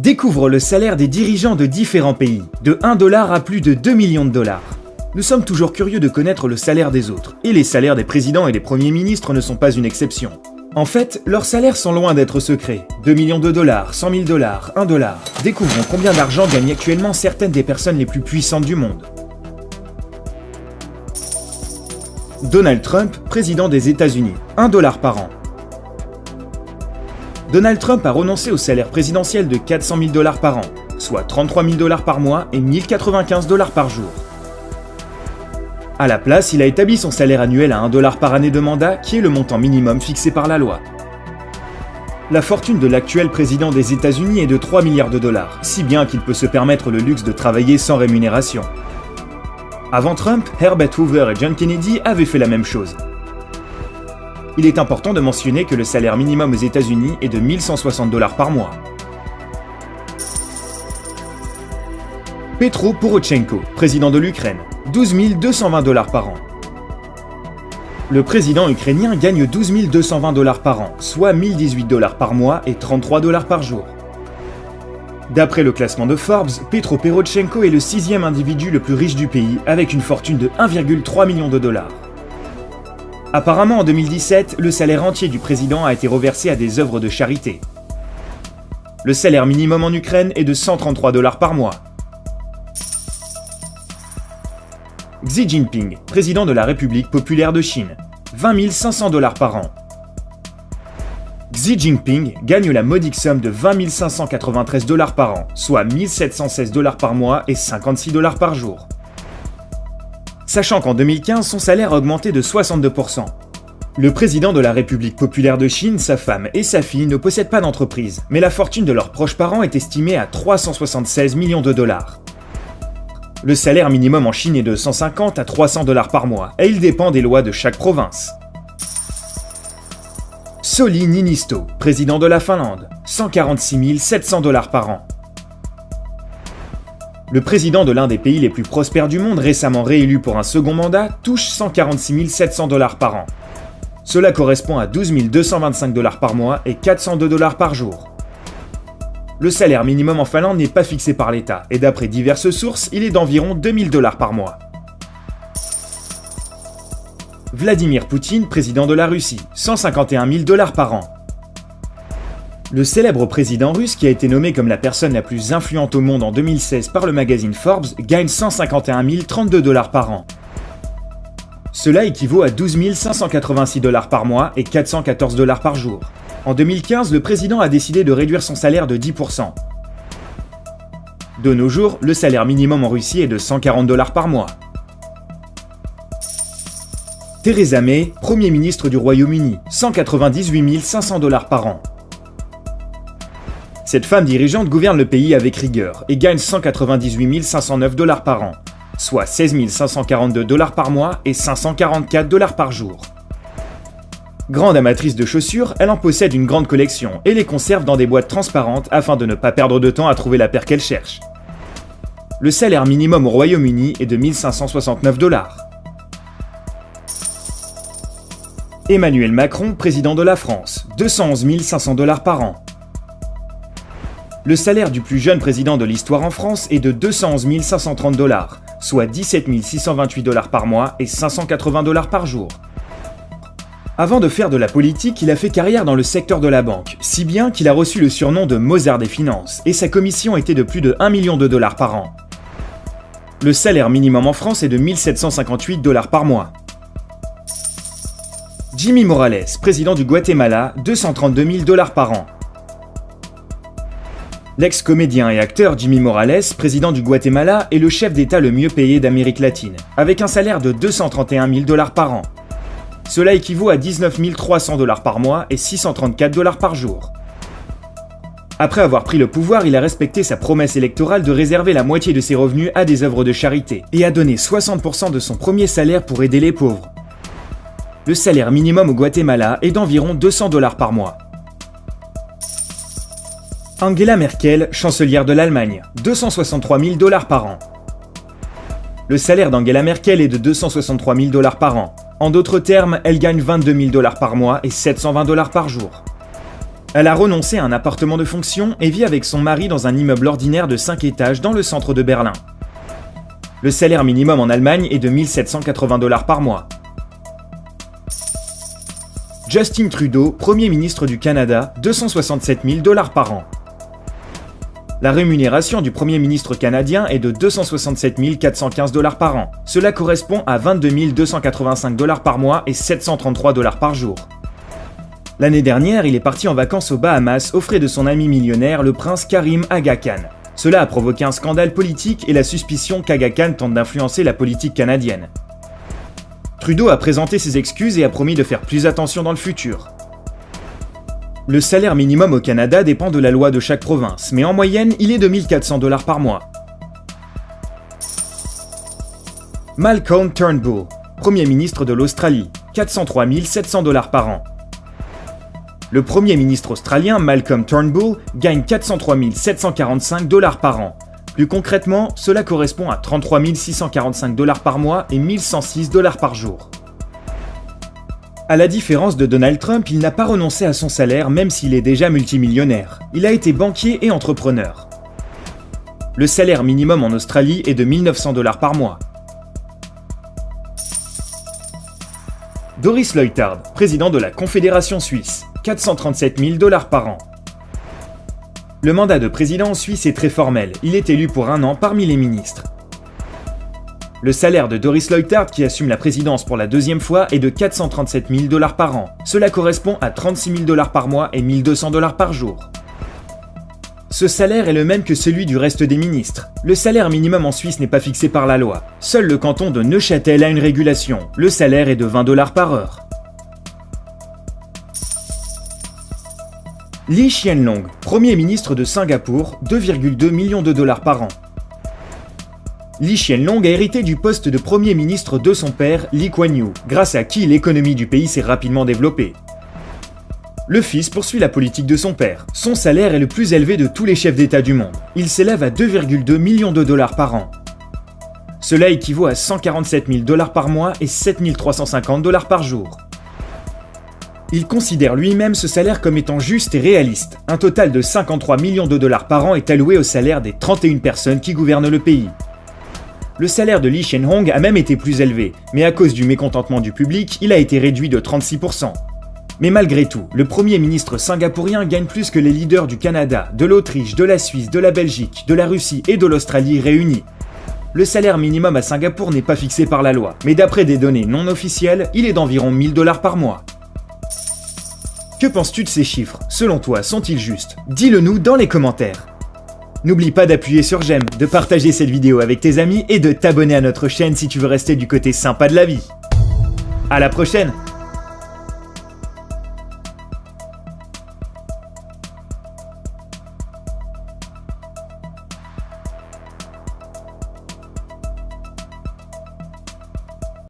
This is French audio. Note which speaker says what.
Speaker 1: Découvre le salaire des dirigeants de différents pays, de 1 dollar à plus de 2 millions de dollars. Nous sommes toujours curieux de connaître le salaire des autres, et les salaires des présidents et des premiers ministres ne sont pas une exception. En fait, leurs salaires sont loin d'être secrets. 2 millions de dollars, 100 000 dollars, 1 dollar. Découvrons combien d'argent gagnent actuellement certaines des personnes les plus puissantes du monde. Donald Trump, président des États-Unis, 1 dollar par an. Donald Trump a renoncé au salaire présidentiel de 400 000 dollars par an, soit 33 000 dollars par mois et 1095 dollars par jour. À la place, il a établi son salaire annuel à 1 dollar par année de mandat, qui est le montant minimum fixé par la loi. La fortune de l'actuel président des États-Unis est de 3 milliards de dollars, si bien qu'il peut se permettre le luxe de travailler sans rémunération. Avant Trump, Herbert Hoover et John Kennedy avaient fait la même chose. Il est important de mentionner que le salaire minimum aux États-Unis est de 1160 dollars par mois. Petro Porochenko, président de l'Ukraine, 12 220 dollars par an. Le président ukrainien gagne 12 220 dollars par an, soit 1018 dollars par mois et 33 dollars par jour. D'après le classement de Forbes, Petro Porochenko est le 6e individu le plus riche du pays, avec une fortune de 1,3 million de dollars. Apparemment, en 2017, le salaire entier du président a été reversé à des œuvres de charité. Le salaire minimum en Ukraine est de 133 dollars par mois. Xi Jinping, président de la République populaire de Chine, 20 500 dollars par an. Xi Jinping gagne la modique somme de 20 593 dollars par an, soit 1716 dollars par mois et 56 dollars par jour. Sachant qu'en 2015, son salaire a augmenté de 62%. Le président de la République populaire de Chine, sa femme et sa fille ne possèdent pas d'entreprise, mais la fortune de leurs proches parents est estimée à 376 millions de dollars. Le salaire minimum en Chine est de 150 à 300 dollars par mois, et il dépend des lois de chaque province. Sauli Niinisto, président de la Finlande, 146 700 dollars par an. Le président de l'un des pays les plus prospères du monde, récemment réélu pour un second mandat, touche 146 700 dollars par an. Cela correspond à 12 225 dollars par mois et 402 dollars par jour. Le salaire minimum en Finlande n'est pas fixé par l'État, et d'après diverses sources, il est d'environ 2000 dollars par mois. Vladimir Poutine, président de la Russie, 151 000 dollars par an. Le célèbre président russe, qui a été nommé comme la personne la plus influente au monde en 2016 par le magazine Forbes, gagne 151 032 dollars par an. Cela équivaut à 12 586 dollars par mois et 414 dollars par jour. En 2015, le président a décidé de réduire son salaire de 10%. De nos jours, le salaire minimum en Russie est de 140 dollars par mois. Theresa May, Premier ministre du Royaume-Uni, 198 500 dollars par an. Cette femme dirigeante gouverne le pays avec rigueur et gagne 198 509 dollars par an, soit 16 542 dollars par mois et 544 dollars par jour. Grande amatrice de chaussures, elle en possède une grande collection et les conserve dans des boîtes transparentes afin de ne pas perdre de temps à trouver la paire qu'elle cherche. Le salaire minimum au Royaume-Uni est de 1569 dollars. Emmanuel Macron, président de la France, 211 500 dollars par an. Le salaire du plus jeune président de l'histoire en France est de 211 530 dollars, soit 17 628 dollars par mois et 580 dollars par jour. Avant de faire de la politique, il a fait carrière dans le secteur de la banque, si bien qu'il a reçu le surnom de Mozart des finances, et sa commission était de plus de 1 million de dollars par an. Le salaire minimum en France est de 1758 dollars par mois. Jimmy Morales, président du Guatemala, 232 000 dollars par an. L'ex-comédien et acteur Jimmy Morales, président du Guatemala, est le chef d'État le mieux payé d'Amérique latine, avec un salaire de 231 000 dollars par an. Cela équivaut à 19 300 dollars par mois et 634 dollars par jour. Après avoir pris le pouvoir, il a respecté sa promesse électorale de réserver la moitié de ses revenus à des œuvres de charité et a donné 60% de son premier salaire pour aider les pauvres. Le salaire minimum au Guatemala est d'environ 200 dollars par mois. Angela Merkel, chancelière de l'Allemagne, 263 000 dollars par an. Le salaire d'Angela Merkel est de 263 000 dollars par an. En d'autres termes, elle gagne 22 000 dollars par mois et 720 dollars par jour. Elle a renoncé à un appartement de fonction et vit avec son mari dans un immeuble ordinaire de 5 étages dans le centre de Berlin. Le salaire minimum en Allemagne est de 1 780 $ par mois. Justin Trudeau, Premier ministre du Canada, 267 000 $ par an. La rémunération du Premier ministre canadien est de 267 415 $ par an. Cela correspond à 22 285 $ par mois et 733 $ par jour. L'année dernière, il est parti en vacances aux Bahamas aux frais de son ami millionnaire, le prince Karim Aga Khan. Cela a provoqué un scandale politique et la suspicion qu'Aga Khan tente d'influencer la politique canadienne. Trudeau a présenté ses excuses et a promis de faire plus attention dans le futur. Le salaire minimum au Canada dépend de la loi de chaque province, mais en moyenne, il est de 1 400 $ par mois. Malcolm Turnbull, Premier ministre de l'Australie, 403 700 $ par an. Le Premier ministre australien Malcolm Turnbull gagne 403 745 $ par an. Plus concrètement, cela correspond à 33 645 $ par mois et 1 106 $ par jour. À la différence de Donald Trump, il n'a pas renoncé à son salaire même s'il est déjà multimillionnaire. Il a été banquier et entrepreneur. Le salaire minimum en Australie est de 1 900 $ par mois. Doris Leuthard, président de la Confédération suisse, 437 000 $ par an. Le mandat de président en Suisse est très formel, il est élu pour 1 an parmi les ministres. Le salaire de Doris Leuthard, qui assume la présidence pour la 2e fois, est de 437 000 $ par an. Cela correspond à 36 000 $ par mois et 1 200 $ par jour. Ce salaire est le même que celui du reste des ministres. Le salaire minimum en Suisse n'est pas fixé par la loi. Seul le canton de Neuchâtel a une régulation. Le salaire est de 20 $ par heure. Lee Hsien Loong, Premier ministre de Singapour, 2,2 millions de $ par an. Lee Hsien Loong a hérité du poste de Premier ministre de son père, Lee Kuan Yew, grâce à qui l'économie du pays s'est rapidement développée. Le fils poursuit la politique de son père. Son salaire est le plus élevé de tous les chefs d'État du monde. Il s'élève à 2,2 millions de $ par an. Cela équivaut à 147 000 $ par mois et 7 350 $ par jour. Il considère lui-même ce salaire comme étant juste et réaliste. Un total de 53 millions de $ par an est alloué au salaire des 31 personnes qui gouvernent le pays. Le salaire de Lee Hsien Loong a même été plus élevé, mais à cause du mécontentement du public, il a été réduit de 36%. Mais malgré tout, le Premier ministre singapourien gagne plus que les leaders du Canada, de l'Autriche, de la Suisse, de la Belgique, de la Russie et de l'Australie réunis. Le salaire minimum à Singapour n'est pas fixé par la loi, mais d'après des données non officielles, il est d'environ 1 000 $ par mois. Que penses-tu de ces chiffres? Selon toi, sont-ils justes? Dis-le nous dans les commentaires. N'oublie pas d'appuyer sur j'aime, de partager cette vidéo avec tes amis et de t'abonner à notre chaîne si tu veux rester du côté sympa de la vie. À la prochaine!